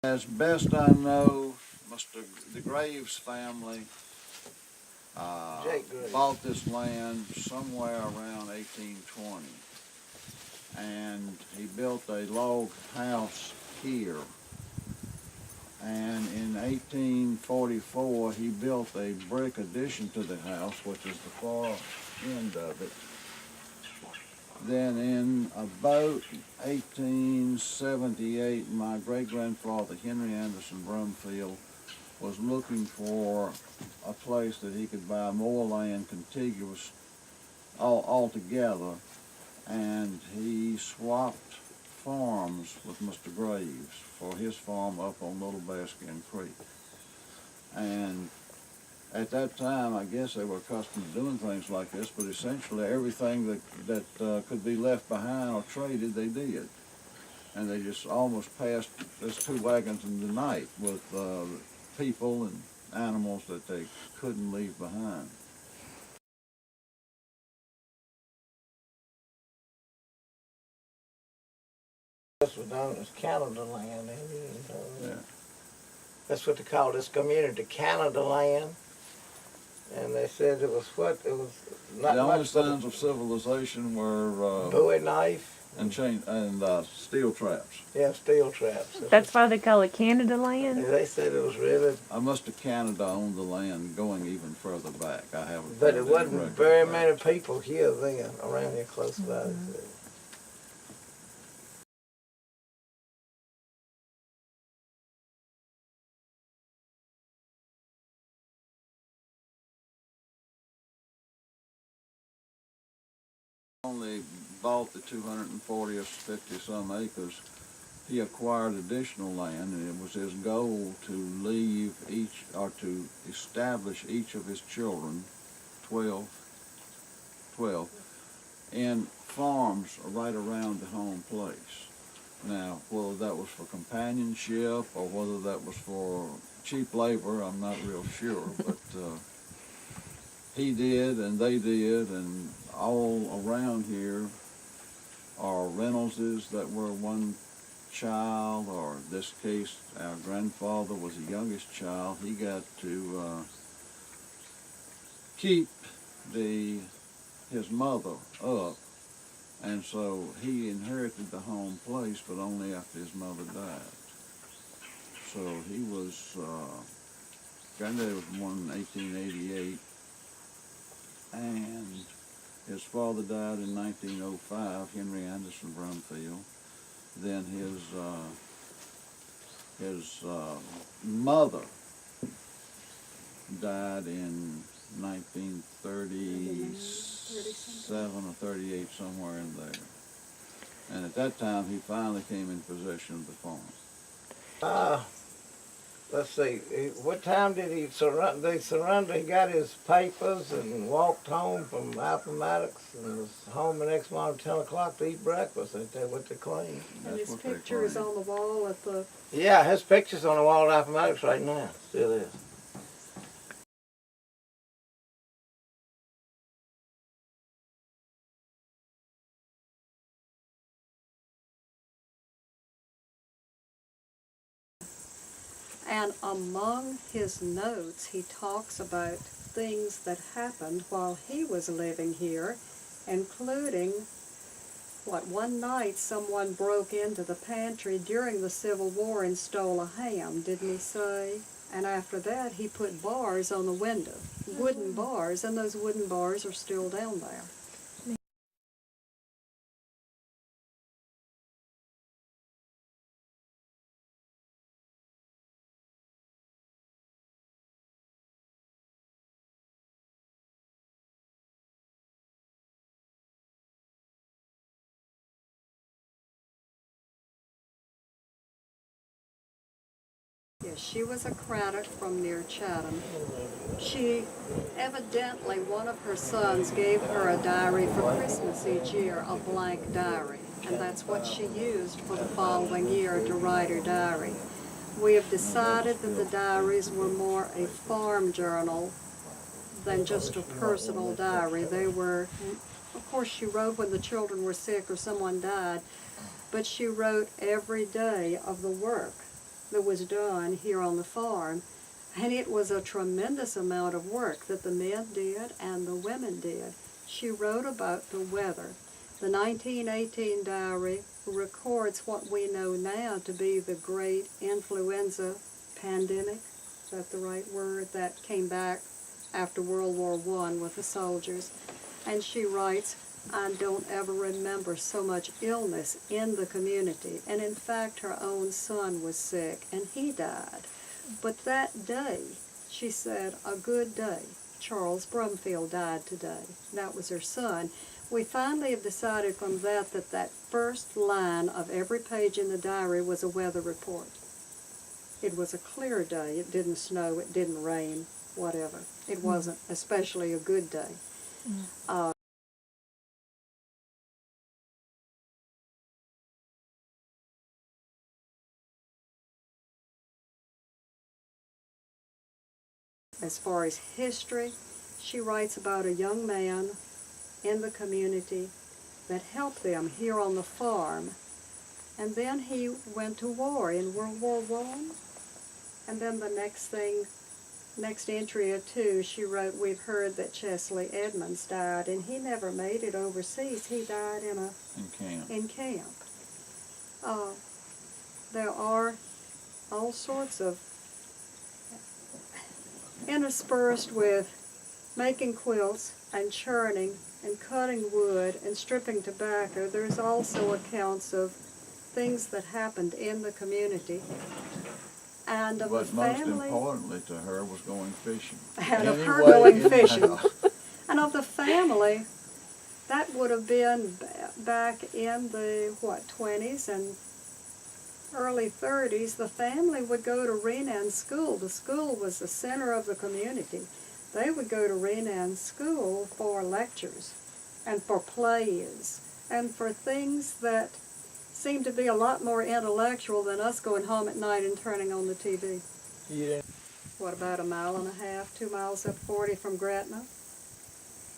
As best I know, the Graves family bought this land somewhere around 1820, and he built a log house here. And in 1844, he built a brick addition to the house, which is the far end of it. Then in about 1878, my great-grandfather, Henry Anderson Brumfield, was looking for a place that he could buy more land contiguous all together, and he swapped farms with Mr. Graves for his farm up on Little Bearskin Creek. And at that time, I guess they were accustomed to doing things like this, but essentially everything that could be left behind or traded, they did. And they just almost passed as two wagons in the night with people and animals that they couldn't leave behind. This was known as Canada land. Yeah. That's what they called this community, Canada land. And they said it was what? It was not the only much signs of civilization were Bowie knife and steel traps. Yeah, steel traps. That's why they call it Canada land? They said it was really. I must have Canada owned the land going even further back. I haven't. But it wasn't very many people here then, around here close by. Only bought the 240 or 50 some acres. He acquired additional land, and it was his goal to leave each, or to establish each of his children, 12, in farms right around the home place. Now, whether that was for companionship or whether that was for cheap labor, I'm not real sure, but he did and they did, and all around here are Reynoldses that were one child, or in this case, our grandfather was the youngest child. He got to keep his mother up, and so he inherited the home place, but only after his mother died. So he was, Granddaddy was born in 1888, and his father died in 1905, Henry Anderson Brumfield. Then his mother died in 1937 or 38, somewhere in there. And at that time, he finally came in possession of the farm. Let's see, what time did he surrender? He got his papers and walked home from Appomattox and was home the next morning at 10 o'clock to eat breakfast. Ain't that what they claim? And his picture is on the wall at the... Yeah, his picture's on the wall at Appomattox right now. Still is. And among his notes, he talks about things that happened while he was living here, including one night someone broke into the pantry during the Civil War and stole a ham, didn't he say? And after that, he put bars on the window, wooden bars, and those wooden bars are still down there. Yes, she was a Craddock from near Chatham. She, evidently, one of her sons gave her a diary for Christmas each year, a blank diary, and that's what she used for the following year to write her diary. We have decided that the diaries were more a farm journal than just a personal diary. They were, of course, she wrote when the children were sick or someone died, but she wrote every day of the work that was done here on the farm. And it was a tremendous amount of work that the men did and the women did. She wrote about the weather. The 1918 diary records what we know now to be the great influenza pandemic. Is that the right word? That came back after World War I with the soldiers. And she writes, I don't ever remember so much illness in the community. And in fact, her own son was sick and he died. But that day, she said, a good day. Charles Brumfield died today. That was her son. We finally have decided from that that first line of every page in the diary was a weather report. It was a clear day. It didn't snow. It didn't rain, whatever. It wasn't especially a good day. As far as history, she writes about a young man in the community that helped them here on the farm. And then he went to war in World War I. And then the next entry or two, she wrote, we've heard that Chesley Edmonds died, and he never made it overseas. He died in camp. There are all sorts of, interspersed with making quilts and churning and cutting wood and stripping tobacco, there's also accounts of things that happened in the community. And of But the family. most importantly to her was going fishing. And of her Anyway, going fishing. And of the family, that would have been back in the, 20s and early 30s, the family would go to Renan School. The school was the center of the community. They would go to Renan School for lectures and for plays and for things that seemed to be a lot more intellectual than us going home at night and turning on the TV. Yeah. What, about 1.5 miles, 2 miles up 40 from Gretna?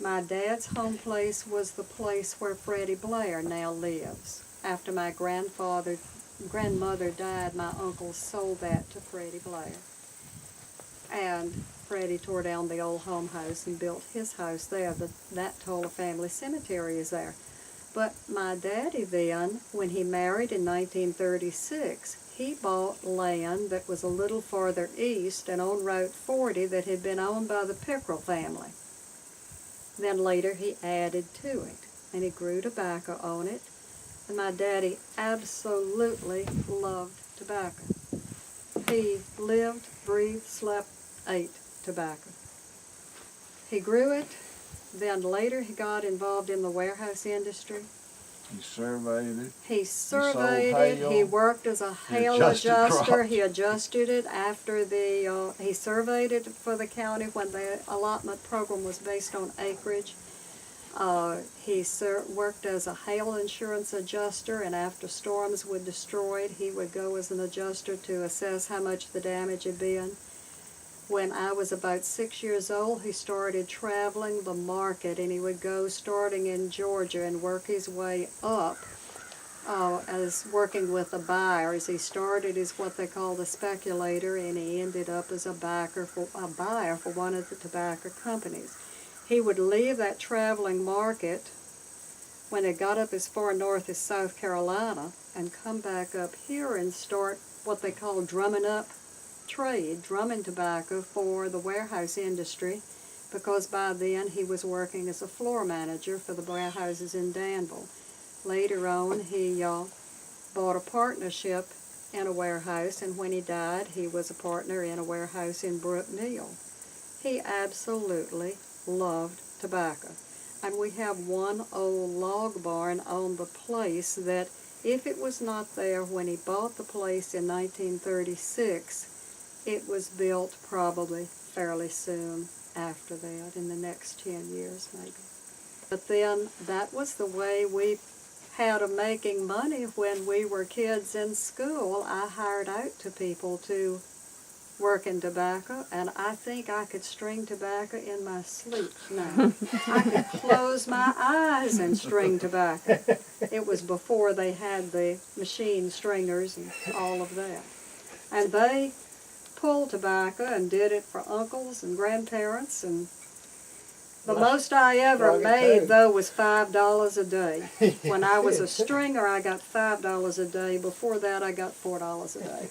My dad's home place was the place where Freddie Blair now lives. After my grandmother died, my uncle sold that to Freddie Blair. And Freddie tore down the old home house and built his house there. That Toller family cemetery is there. But my daddy then, when he married in 1936, he bought land that was a little farther east and on Route 40 that had been owned by the Pickrell family. Then later he added to it, and he grew tobacco on it. And my daddy absolutely loved tobacco. He lived, breathed, slept, ate tobacco. He grew it, then later he got involved in the warehouse industry. He surveyed it. He surveyed it, hail. he worked as a hail adjusted adjuster, crops. he adjusted it after he surveyed it for the county when the allotment program was based on acreage. He worked as a hail insurance adjuster, and after storms were destroyed, he would go as an adjuster to assess how much the damage had been. When I was about 6 years old, he started traveling the market, and he would go starting in Georgia and work his way up as working with the buyers. He started as what they called a speculator, and he ended up as a buyer for one of the tobacco companies. He would leave that traveling market when it got up as far north as South Carolina and come back up here and start what they call drumming up trade, drumming tobacco for the warehouse industry, because by then he was working as a floor manager for the warehouses in Danville. Later on, he bought a partnership in a warehouse, and when he died, he was a partner in a warehouse in Brumfield. He absolutely loved tobacco. And we have one old log barn on the place that, if it was not there when he bought the place in 1936, it was built probably fairly soon after that, in the next 10 years maybe. But then that was the way we had of making money when we were kids in school. I hired out to people to work in tobacco, and I think I could string tobacco in my sleep now. I could close my eyes and string tobacco. It was before they had the machine stringers and all of that. And they pulled tobacco and did it for uncles and grandparents. And the most I ever Like it made, too. though, was $5 a day. When I was a stringer, I got $5 a day. Before that, I got $4 a day.